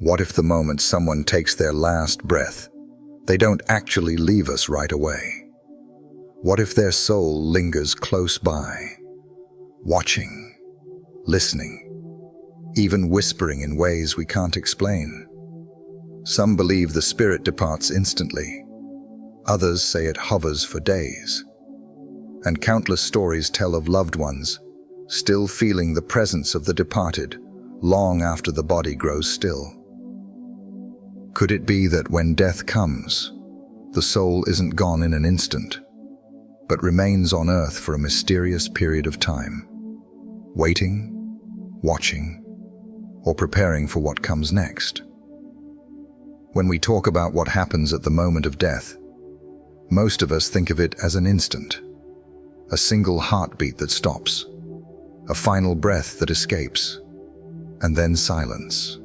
What if the moment someone takes their last breath, they don't actually leave us right away? What if their soul lingers close by, watching, listening, even whispering in ways we can't explain? Some believe the spirit departs instantly. Others say it hovers for days. And countless stories tell of loved ones still feeling the presence of the departed long after the body grows still. Could it be that when death comes, the soul isn't gone in an instant, but remains on earth for a mysterious period of time, waiting, watching, or preparing for what comes next? When we talk about what happens at the moment of death, most of us think of it as an instant, a single heartbeat that stops, a final breath that escapes, and then silence.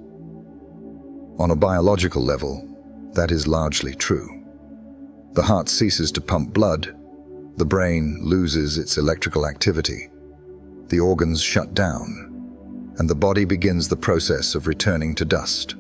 On a biological level, that is largely true. The heart ceases to pump blood, the brain loses its electrical activity, the organs shut down, and the body begins the process of returning to dust.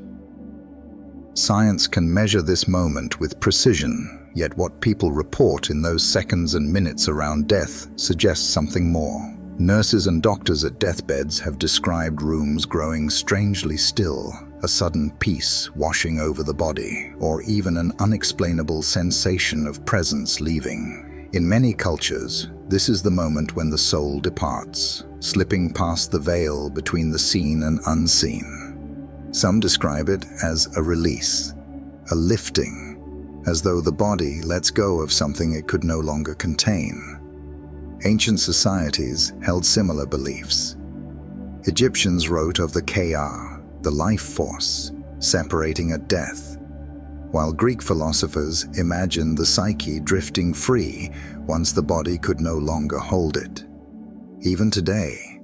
Science can measure this moment with precision, yet what people report in those seconds and minutes around death suggests something more. Nurses and doctors at deathbeds have described rooms growing strangely still, a sudden peace washing over the body, or even an unexplainable sensation of presence leaving. In many cultures, this is the moment when the soul departs, slipping past the veil between the seen and unseen. Some describe it as a release, a lifting, as though the body lets go of something it could no longer contain. Ancient societies held similar beliefs. Egyptians wrote of the Ka, the life force, separating at death, while Greek philosophers imagined the psyche drifting free once the body could no longer hold it. Even today,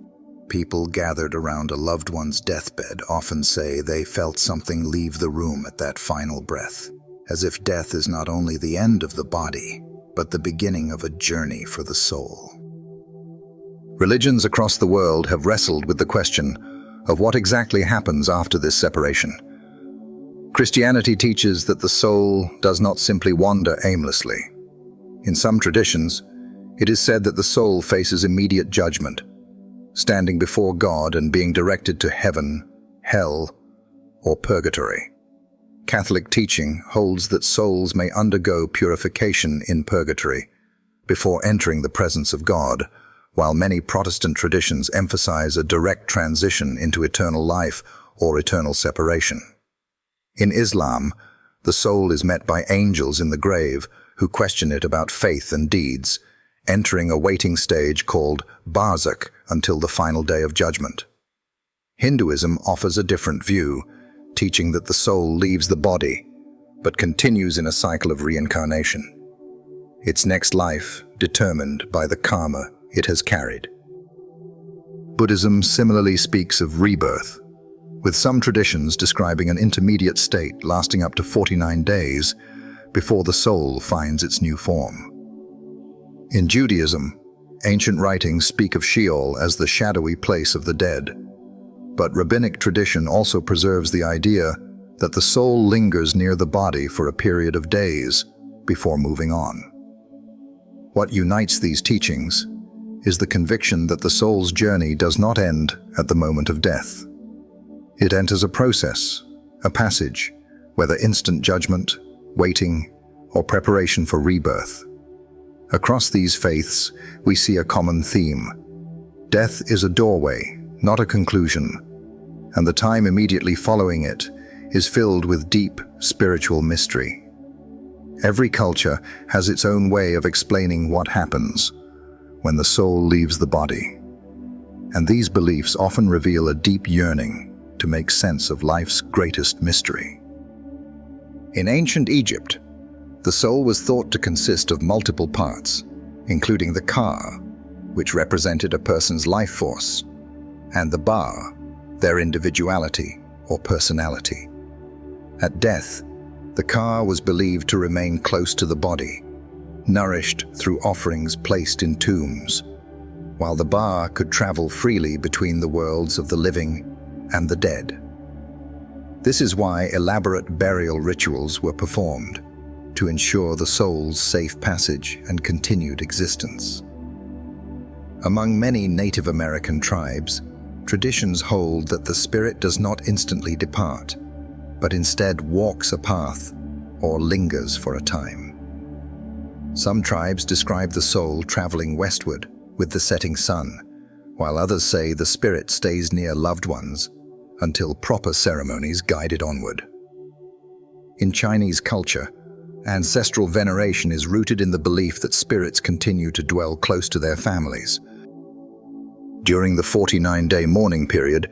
people gathered around a loved one's deathbed often say they felt something leave the room at that final breath, as if death is not only the end of the body, but the beginning of a journey for the soul. Religions across the world have wrestled with the question of what exactly happens after this separation. Christianity teaches that the soul does not simply wander aimlessly. In some traditions, it is said that the soul faces immediate judgment, standing before God and being directed to heaven, hell, or purgatory. Catholic teaching holds that souls may undergo purification in purgatory before entering the presence of God, while many Protestant traditions emphasize a direct transition into eternal life or eternal separation. In Islam, the soul is met by angels in the grave who question it about faith and deeds, entering a waiting stage called barzakh until the final day of judgment. Hinduism offers a different view, teaching that the soul leaves the body, but continues in a cycle of reincarnation, its next life determined by the karma it has carried. Buddhism similarly speaks of rebirth, with some traditions describing an intermediate state lasting up to 49 days before the soul finds its new form. In Judaism, ancient writings speak of Sheol as the shadowy place of the dead, but rabbinic tradition also preserves the idea that the soul lingers near the body for a period of days before moving on. What unites these teachings is the conviction that the soul's journey does not end at the moment of death. It enters a process, a passage, whether instant judgment, waiting, or preparation for rebirth. Across these faiths, we see a common theme. Death is a doorway, not a conclusion, and the time immediately following it is filled with deep spiritual mystery. Every culture has its own way of explaining what happens when the soul leaves the body, and these beliefs often reveal a deep yearning to make sense of life's greatest mystery. In ancient Egypt, the soul was thought to consist of multiple parts, including the Ka, which represented a person's life force, and the Ba, their individuality or personality. At death, the Ka was believed to remain close to the body, nourished through offerings placed in tombs, while the Ba could travel freely between the worlds of the living and the dead. This is why elaborate burial rituals were performed, to ensure the soul's safe passage and continued existence. Among many Native American tribes, traditions hold that the spirit does not instantly depart, but instead walks a path or lingers for a time. Some tribes describe the soul traveling westward with the setting sun, while others say the spirit stays near loved ones until proper ceremonies guide it onward. In Chinese culture, ancestral veneration is rooted in the belief that spirits continue to dwell close to their families. During the 49-day mourning period,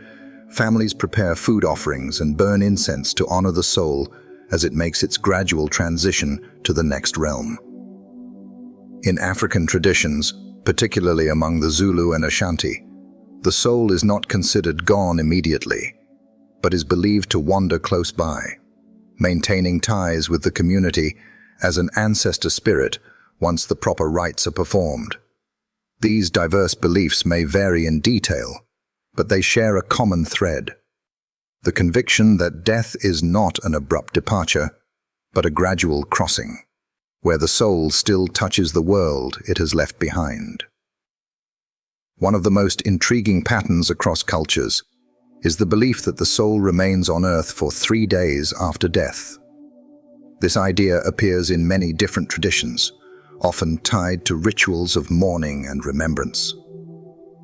families prepare food offerings and burn incense to honor the soul as it makes its gradual transition to the next realm. In African traditions, particularly among the Zulu and Ashanti, the soul is not considered gone immediately, but is believed to wander close by, maintaining ties with the community as an ancestor spirit once the proper rites are performed. These diverse beliefs may vary in detail, but they share a common thread: the conviction that death is not an abrupt departure, but a gradual crossing, where the soul still touches the world it has left behind. One of the most intriguing patterns across cultures is the belief that the soul remains on earth for 3 days after death. This idea appears in many different traditions, often tied to rituals of mourning and remembrance.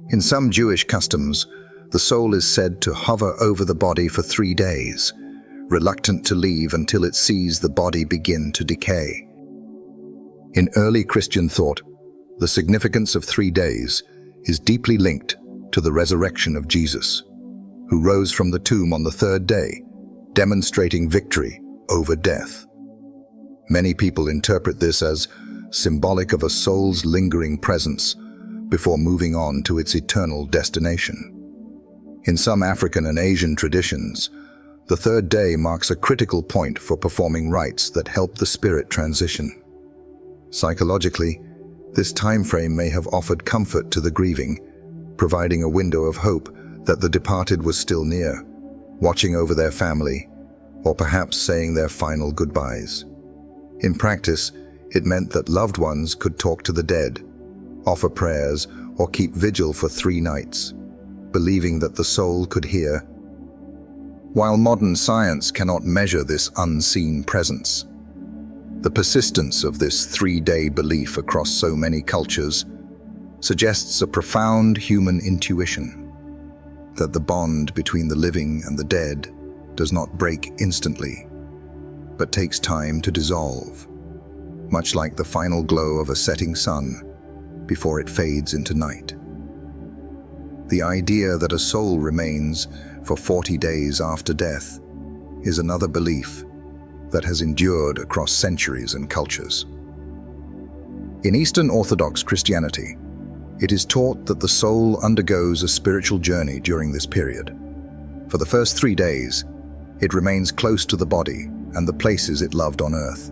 In some Jewish customs, the soul is said to hover over the body for 3 days, reluctant to leave until it sees the body begin to decay. In early Christian thought, the significance of 3 days is deeply linked to the resurrection of Jesus, who rose from the tomb on the 3rd day, demonstrating victory over death. Many people interpret this as symbolic of a soul's lingering presence before moving on to its eternal destination. In some African and Asian traditions, the 3rd day marks a critical point for performing rites that help the spirit transition. Psychologically, this time frame may have offered comfort to the grieving, providing a window of hope that the departed was still near, watching over their family, or perhaps saying their final goodbyes. In practice, it meant that loved ones could talk to the dead, offer prayers, or keep vigil for 3 nights, believing that the soul could hear. While modern science cannot measure this unseen presence, the persistence of this 3-day belief across so many cultures suggests a profound human intuition that the bond between the living and the dead does not break instantly, but takes time to dissolve, much like the final glow of a setting sun before it fades into night. The idea that a soul remains for 40 days after death is another belief that has endured across centuries and cultures. In Eastern Orthodox Christianity, it is taught that the soul undergoes a spiritual journey during this period. For the first 3 days, it remains close to the body and the places it loved on earth.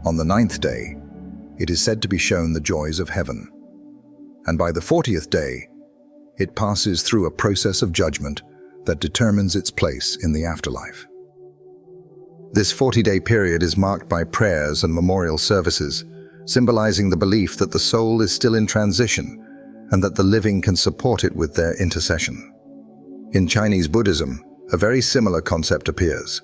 On the 9th day, it is said to be shown the joys of heaven, and by the 40th day, it passes through a process of judgment that determines its place in the afterlife. This 40-day period is marked by prayers and memorial services, symbolizing the belief that the soul is still in transition and that the living can support it with their intercession. In Chinese Buddhism, a very similar concept appears.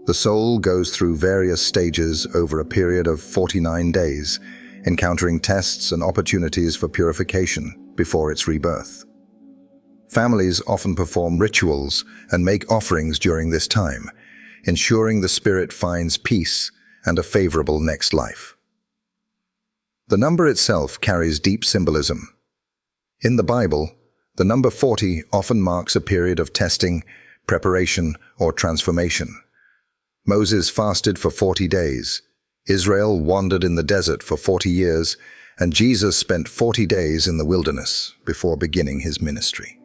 The soul goes through various stages over a period of 49 days, encountering tests and opportunities for purification before its rebirth. Families often perform rituals and make offerings during this time, ensuring the spirit finds peace and a favorable next life. The number itself carries deep symbolism. In the Bible, the number 40 often marks a period of testing, preparation, or transformation. Moses fasted for 40 days, Israel wandered in the desert for 40 years, and Jesus spent 40 days in the wilderness before beginning his ministry.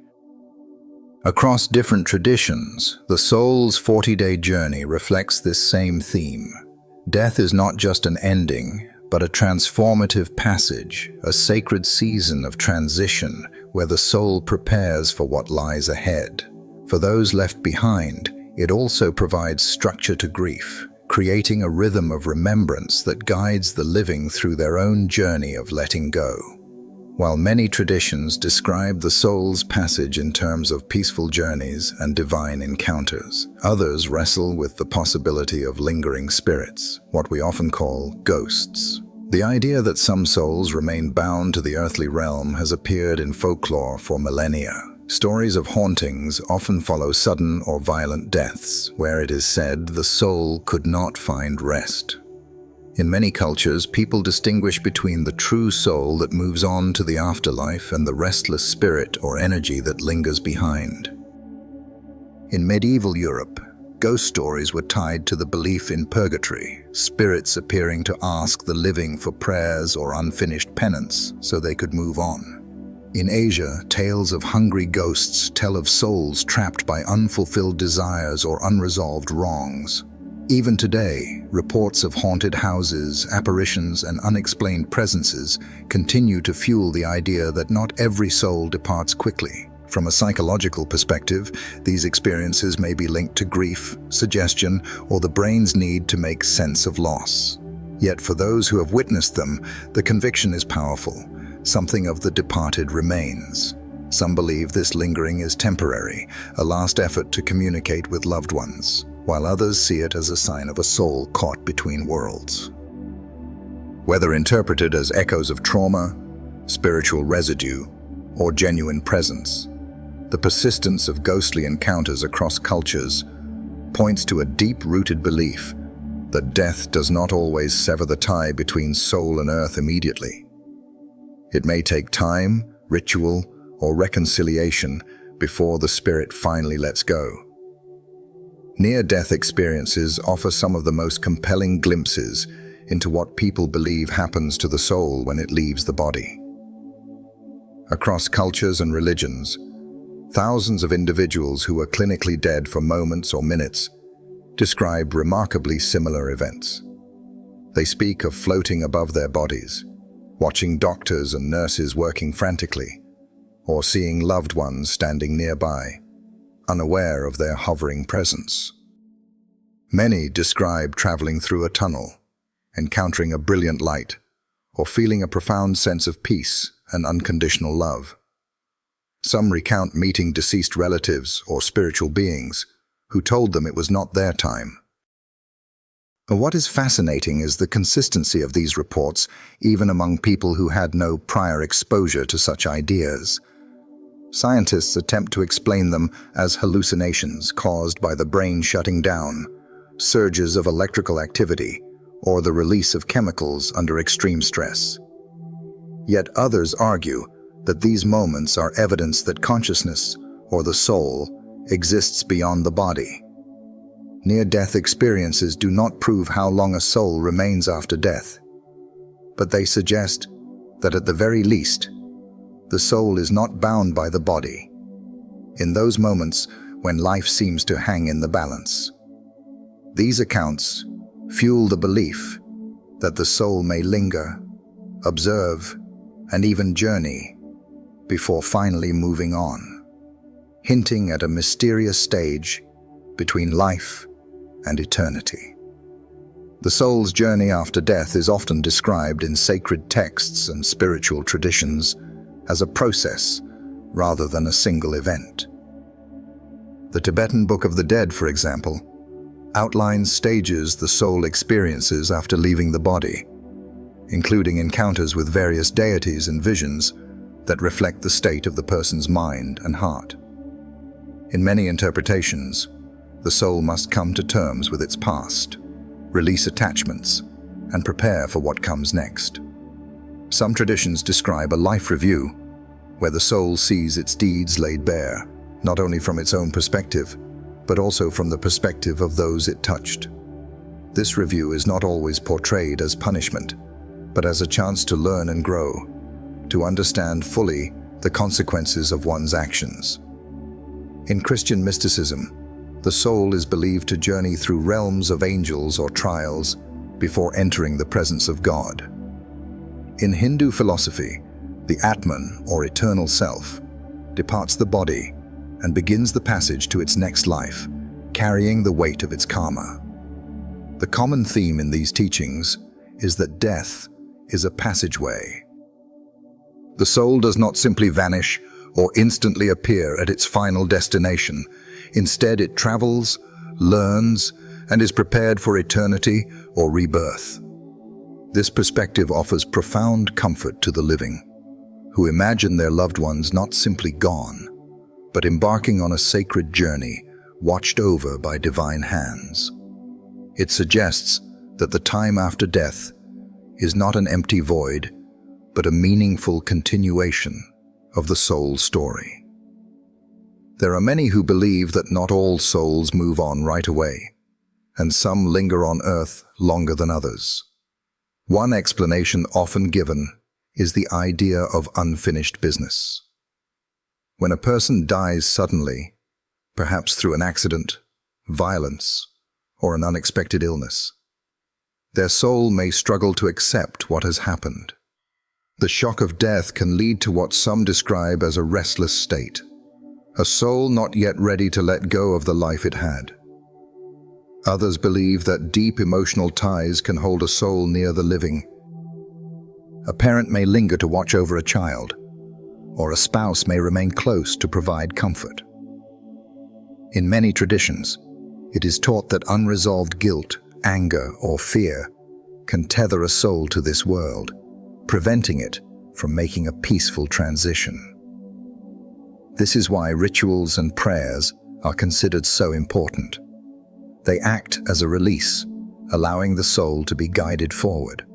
Across different traditions, the soul's 40-day journey reflects this same theme. Death is not just an ending, but a transformative passage, a sacred season of transition where the soul prepares for what lies ahead. For those left behind, It also provides structure to grief, creating a rhythm of remembrance that guides the living through their own journey of letting go. While many traditions describe the soul's passage in terms of peaceful journeys and divine encounters, others wrestle with the possibility of lingering spirits, what we often call ghosts. The idea that some souls remain bound to the earthly realm has appeared in folklore for millennia. Stories of hauntings often follow sudden or violent deaths, where it is said the soul could not find rest. In many cultures, people distinguish between the true soul that moves on to the afterlife and the restless spirit or energy that lingers behind. In medieval Europe, ghost stories were tied to the belief in purgatory, spirits appearing to ask the living for prayers or unfinished penance so they could move on. In Asia, tales of hungry ghosts tell of souls trapped by unfulfilled desires or unresolved wrongs. Even today, reports of haunted houses, apparitions, and unexplained presences continue to fuel the idea that not every soul departs quickly. From a psychological perspective, these experiences may be linked to grief, suggestion, or the brain's need to make sense of loss. Yet for those who have witnessed them, the conviction is powerful. Something of the departed remains. Some believe this lingering is temporary, a last effort to communicate with loved ones, while others see it as a sign of a soul caught between worlds. Whether interpreted as echoes of trauma, spiritual residue, or genuine presence, the persistence of ghostly encounters across cultures points to a deep-rooted belief that death does not always sever the tie between soul and earth immediately. It may take time, ritual, or reconciliation before the spirit finally lets go. Near-death experiences offer some of the most compelling glimpses into what people believe happens to the soul when it leaves the body. Across cultures and religions, thousands of individuals who are clinically dead for moments or minutes describe remarkably similar events. They speak of floating above their bodies, watching doctors and nurses working frantically, or seeing loved ones standing nearby, unaware of their hovering presence. Many describe traveling through a tunnel, encountering a brilliant light, or feeling a profound sense of peace and unconditional love. Some recount meeting deceased relatives or spiritual beings who told them it was not their time. What is fascinating is the consistency of these reports, even among people who had no prior exposure to such ideas. Scientists attempt to explain them as hallucinations caused by the brain shutting down, surges of electrical activity, or the release of chemicals under extreme stress. Yet others argue that these moments are evidence that consciousness, or the soul, exists beyond the body. Near-death experiences do not prove how long a soul remains after death, but they suggest that at the very least, the soul is not bound by the body, in those moments when life seems to hang in the balance. These accounts fuel the belief that the soul may linger, observe, and even journey before finally moving on, hinting at a mysterious stage between life and eternity. The soul's journey after death is often described in sacred texts and spiritual traditions as a process rather than a single event. The Tibetan Book of the Dead, for example, outlines stages the soul experiences after leaving the body, including encounters with various deities and visions that reflect the state of the person's mind and heart. In many interpretations, the soul must come to terms with its past, release attachments, and prepare for what comes next. Some traditions describe a life review, where the soul sees its deeds laid bare, not only from its own perspective, but also from the perspective of those it touched. This review is not always portrayed as punishment, but as a chance to learn and grow, to understand fully the consequences of one's actions. In Christian mysticism, the soul is believed to journey through realms of angels or trials before entering the presence of God. In Hindu philosophy, the Atman, or eternal self, departs the body and begins the passage to its next life, carrying the weight of its karma. The common theme in these teachings is that death is a passageway. The soul does not simply vanish or instantly appear at its final destination. Instead, it travels, learns, and is prepared for eternity or rebirth. This perspective offers profound comfort to the living, who imagine their loved ones not simply gone, but embarking on a sacred journey watched over by divine hands. It suggests that the time after death is not an empty void, but a meaningful continuation of the soul's story. There are many who believe that not all souls move on right away, and some linger on earth longer than others. One explanation often given is the idea of unfinished business. When a person dies suddenly, perhaps through an accident, violence, or an unexpected illness, their soul may struggle to accept what has happened. The shock of death can lead to what some describe as a restless state, a soul not yet ready to let go of the life it had. Others believe that deep emotional ties can hold a soul near the living. A parent may linger to watch over a child, or a spouse may remain close to provide comfort. In many traditions, it is taught that unresolved guilt, anger, or fear can tether a soul to this world, preventing it from making a peaceful transition. This is why rituals and prayers are considered so important. They act as a release, allowing the soul to be guided forward.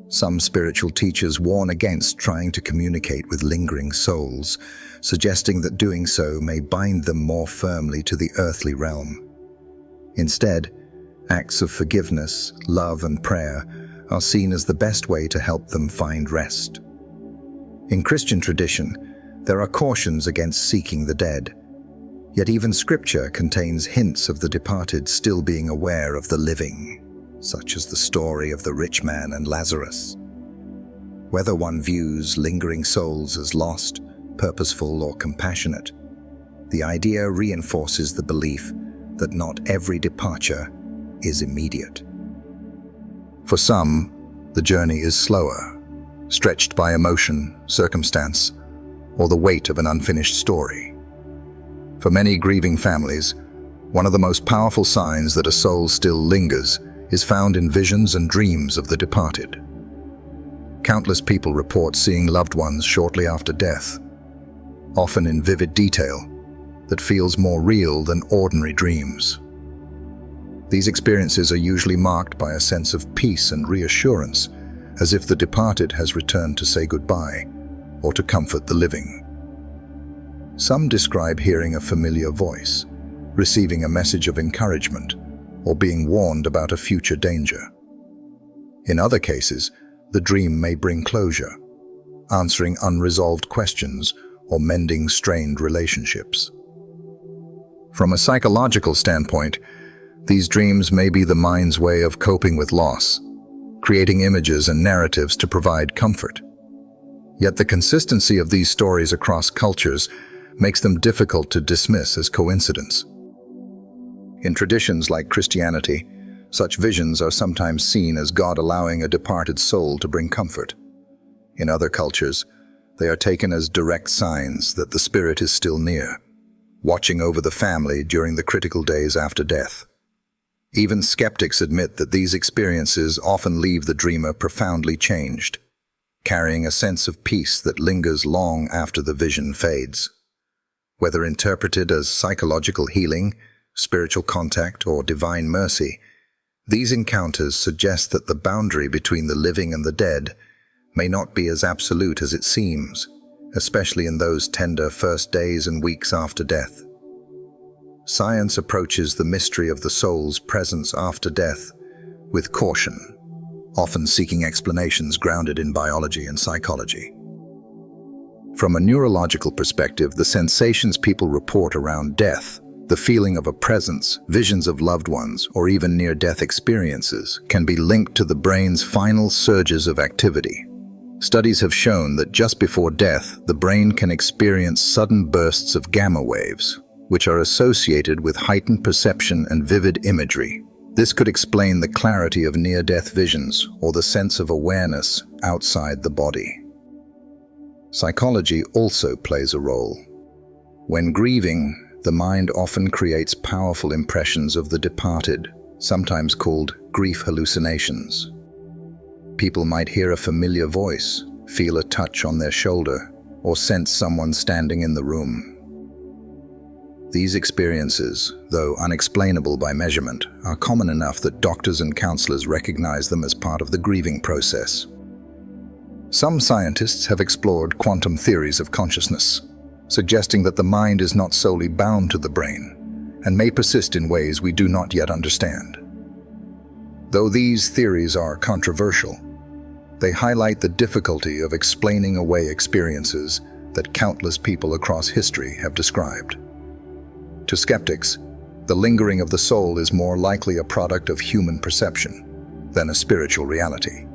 Some spiritual teachers warn against trying to communicate with lingering souls, suggesting that doing so may bind them more firmly to the earthly realm. Instead, acts of forgiveness, love, and prayer are seen as the best way to help them find rest. In Christian tradition, there are cautions against seeking the dead. Yet even scripture contains hints of the departed still being aware of the living, such as the story of the rich man and Lazarus. Whether one views lingering souls as lost, purposeful, or compassionate, the idea reinforces the belief that not every departure is immediate. For some, the journey is slower, stretched by emotion, circumstance, or the weight of an unfinished story. For many grieving families, one of the most powerful signs that a soul still lingers is found in visions and dreams of the departed. Countless people report seeing loved ones shortly after death, often in vivid detail that feels more real than ordinary dreams. These experiences are usually marked by a sense of peace and reassurance, as if the departed has returned to say goodbye or to comfort the living. Some describe hearing a familiar voice, receiving a message of encouragement, or being warned about a future danger. In other cases, the dream may bring closure, answering unresolved questions or mending strained relationships. From a psychological standpoint, these dreams may be the mind's way of coping with loss, creating images and narratives to provide comfort. Yet the consistency of these stories across cultures makes them difficult to dismiss as coincidence. In traditions like Christianity, such visions are sometimes seen as God allowing a departed soul to bring comfort. In other cultures, they are taken as direct signs that the spirit is still near, watching over the family during the critical days after death. Even skeptics admit that these experiences often leave the dreamer profoundly changed, carrying a sense of peace that lingers long after the vision fades. Whether interpreted as psychological healing, spiritual contact, or divine mercy, these encounters suggest that the boundary between the living and the dead may not be as absolute as it seems, especially in those tender first days and weeks after death. Science approaches the mystery of the soul's presence after death with caution, often seeking explanations grounded in biology and psychology. From a neurological perspective, the sensations people report around death, the feeling of a presence, visions of loved ones, or even near-death experiences can be linked to the brain's final surges of activity. Studies have shown that just before death, the brain can experience sudden bursts of gamma waves, which are associated with heightened perception and vivid imagery. This could explain the clarity of near-death visions or the sense of awareness outside the body. Psychology also plays a role. When grieving, the mind often creates powerful impressions of the departed, sometimes called grief hallucinations. People might hear a familiar voice, feel a touch on their shoulder, or sense someone standing in the room. These experiences, though unexplainable by measurement, are common enough that doctors and counselors recognize them as part of the grieving process. Some scientists have explored quantum theories of consciousness, suggesting that the mind is not solely bound to the brain and may persist in ways we do not yet understand. Though these theories are controversial, they highlight the difficulty of explaining away experiences that countless people across history have described. To skeptics, the lingering of the soul is more likely a product of human perception than a spiritual reality.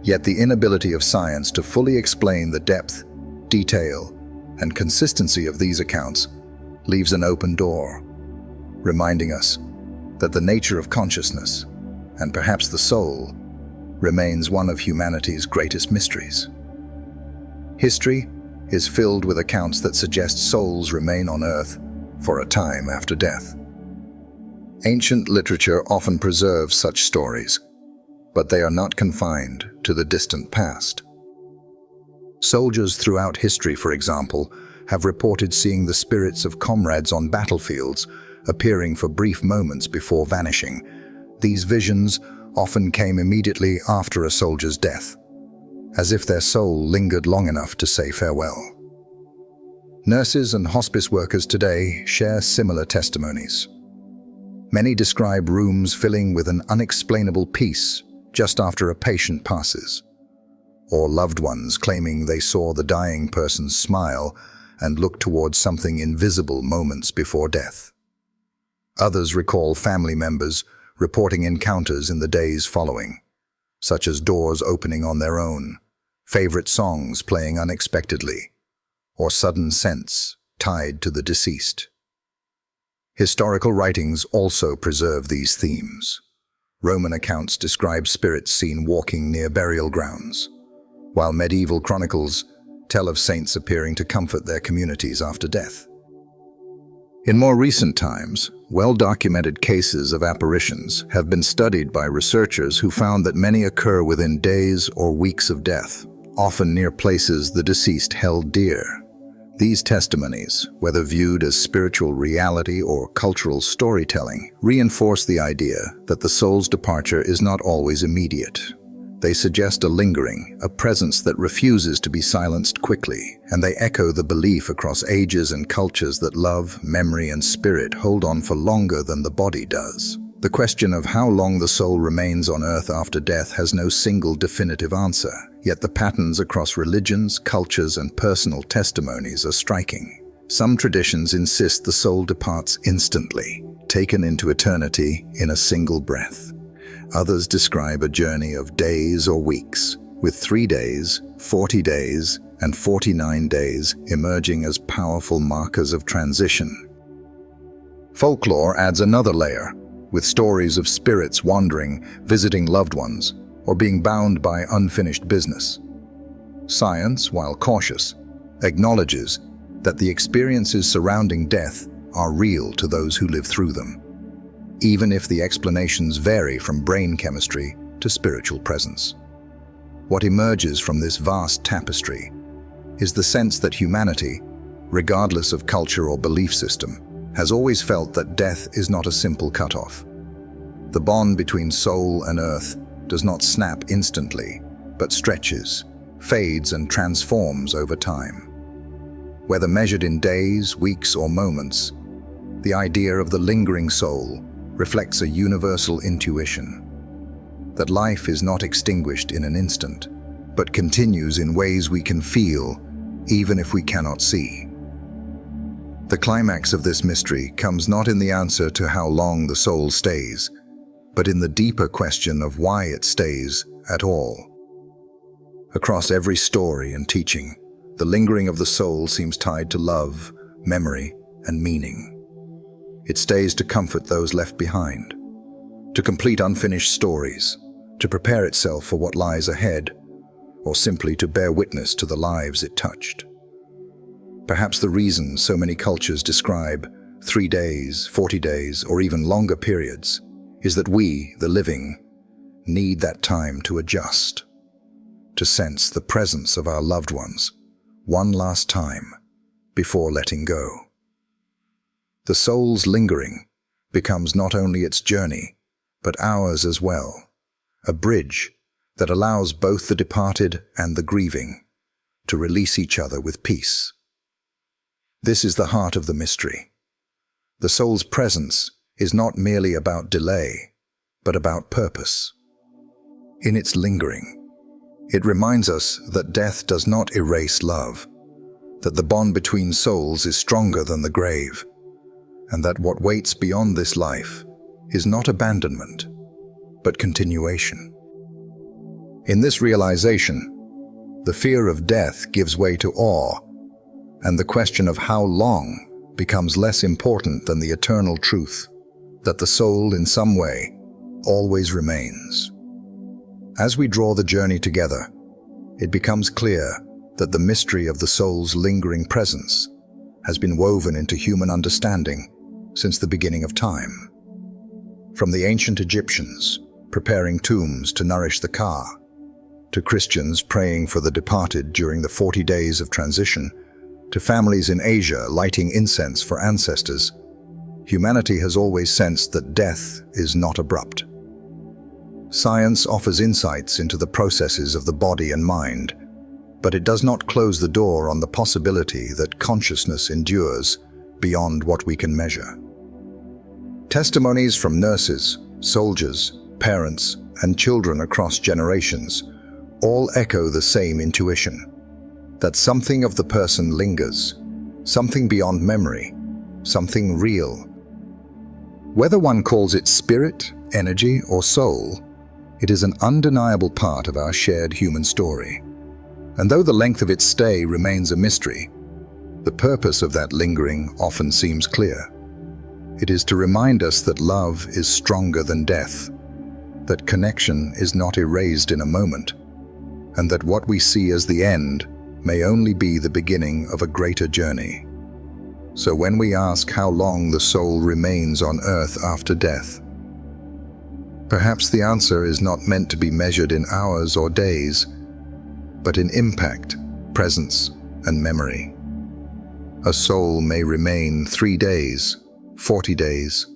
Yet the inability of science to fully explain the depth, detail, and consistency of these accounts leaves an open door, reminding us that the nature of consciousness, and perhaps the soul, remains one of humanity's greatest mysteries. History is filled with accounts that suggest souls remain on Earth for a time after death. Ancient literature often preserves such stories, but they are not confined to the distant past. Soldiers throughout history, for example, have reported seeing the spirits of comrades on battlefields appearing for brief moments before vanishing. These visions often came immediately after a soldier's death, as if their soul lingered long enough to say farewell. Nurses and hospice workers today share similar testimonies. Many describe rooms filling with an unexplainable peace just after a patient passes, or loved ones claiming they saw the dying person's smile and look towards something invisible moments before death. Others recall family members reporting encounters in the days following, such as doors opening on their own, favorite songs playing unexpectedly, or sudden scents tied to the deceased. Historical writings also preserve these themes. Roman accounts describe spirits seen walking near burial grounds, while medieval chronicles tell of saints appearing to comfort their communities after death. In more recent times, well-documented cases of apparitions have been studied by researchers who found that many occur within days or weeks of death, often near places the deceased held dear. These testimonies, whether viewed as spiritual reality or cultural storytelling, reinforce the idea that the soul's departure is not always immediate. They suggest a lingering, a presence that refuses to be silenced quickly, and they echo the belief across ages and cultures that love, memory, and spirit hold on for longer than the body does. The question of how long the soul remains on Earth after death has no single definitive answer, yet the patterns across religions, cultures, and personal testimonies are striking. Some traditions insist the soul departs instantly, taken into eternity in a single breath. Others describe a journey of days or weeks, with 3 days, 40 days, and 49 days emerging as powerful markers of transition. Folklore adds another layer, with stories of spirits wandering, visiting loved ones, or being bound by unfinished business. Science, while cautious, acknowledges that the experiences surrounding death are real to those who live through them, even if the explanations vary from brain chemistry to spiritual presence. What emerges from this vast tapestry is the sense that humanity, regardless of culture or belief system, has always felt that death is not a simple cutoff. The bond between soul and earth does not snap instantly, but stretches, fades, and transforms over time. Whether measured in days, weeks, or moments, the idea of the lingering soul reflects a universal intuition that life is not extinguished in an instant, but continues in ways we can feel, even if we cannot see. The climax of this mystery comes not in the answer to how long the soul stays, but in the deeper question of why it stays at all. Across every story and teaching, the lingering of the soul seems tied to love, memory, and meaning. It stays to comfort those left behind, to complete unfinished stories, to prepare itself for what lies ahead, or simply to bear witness to the lives it touched. Perhaps the reason so many cultures describe 3 days, 40 days, or even longer periods is that we, the living, need that time to adjust, to sense the presence of our loved ones one last time before letting go. The soul's lingering becomes not only its journey, but ours as well, a bridge that allows both the departed and the grieving to release each other with peace. This is the heart of the mystery. The soul's presence is not merely about delay, but about purpose. In its lingering, it reminds us that death does not erase love, that the bond between souls is stronger than the grave, and that what waits beyond this life is not abandonment, but continuation. In this realization, the fear of death gives way to awe, and the question of how long becomes less important than the eternal truth that the soul, in some way, always remains. As we draw the journey together, it becomes clear that the mystery of the soul's lingering presence has been woven into human understanding since the beginning of time. From the ancient Egyptians preparing tombs to nourish the Ka, to Christians praying for the departed during the 40 days of transition, to families in Asia lighting incense for ancestors, humanity has always sensed that death is not abrupt. Science offers insights into the processes of the body and mind, but it does not close the door on the possibility that consciousness endures beyond what we can measure. Testimonies from nurses, soldiers, parents, and children across generations all echo the same intuition, that something of the person lingers, something beyond memory, something real. Whether one calls it spirit, energy, or soul, it is an undeniable part of our shared human story. And though the length of its stay remains a mystery, the purpose of that lingering often seems clear. It is to remind us that love is stronger than death, that connection is not erased in a moment, and that what we see as the end may only be the beginning of a greater journey. So when we ask how long the soul remains on earth after death, perhaps the answer is not meant to be measured in hours or days, but in impact, presence, and memory. A soul may remain 3 days, 40 days,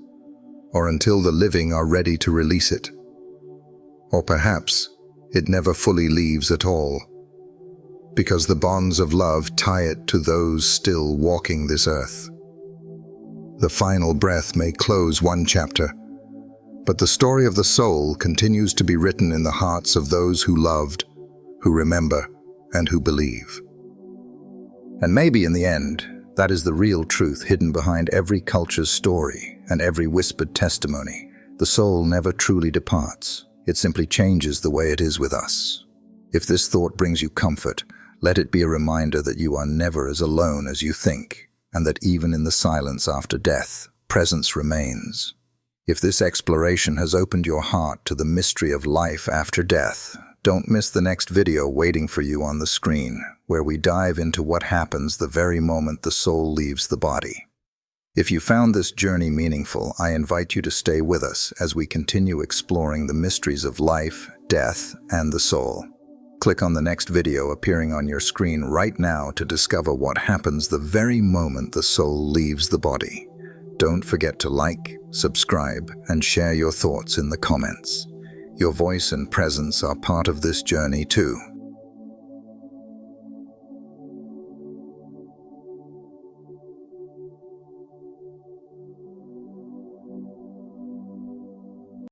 or until the living are ready to release it. Or perhaps it never fully leaves at all, because the bonds of love tie it to those still walking this earth. The final breath may close one chapter, but the story of the soul continues to be written in the hearts of those who loved, who remember, and who believe. And maybe in the end, that is the real truth hidden behind every culture's story and every whispered testimony. The soul never truly departs. It simply changes the way it is with us. If this thought brings you comfort, let it be a reminder that you are never as alone as you think, and that even in the silence after death, presence remains. If this exploration has opened your heart to the mystery of life after death, don't miss the next video waiting for you on the screen, where we dive into what happens the very moment the soul leaves the body. If you found this journey meaningful, I invite you to stay with us as we continue exploring the mysteries of life, death, and the soul. Click on the next video appearing on your screen right now to discover what happens the very moment the soul leaves the body. Don't forget to like, subscribe, and share your thoughts in the comments. Your voice and presence are part of this journey too.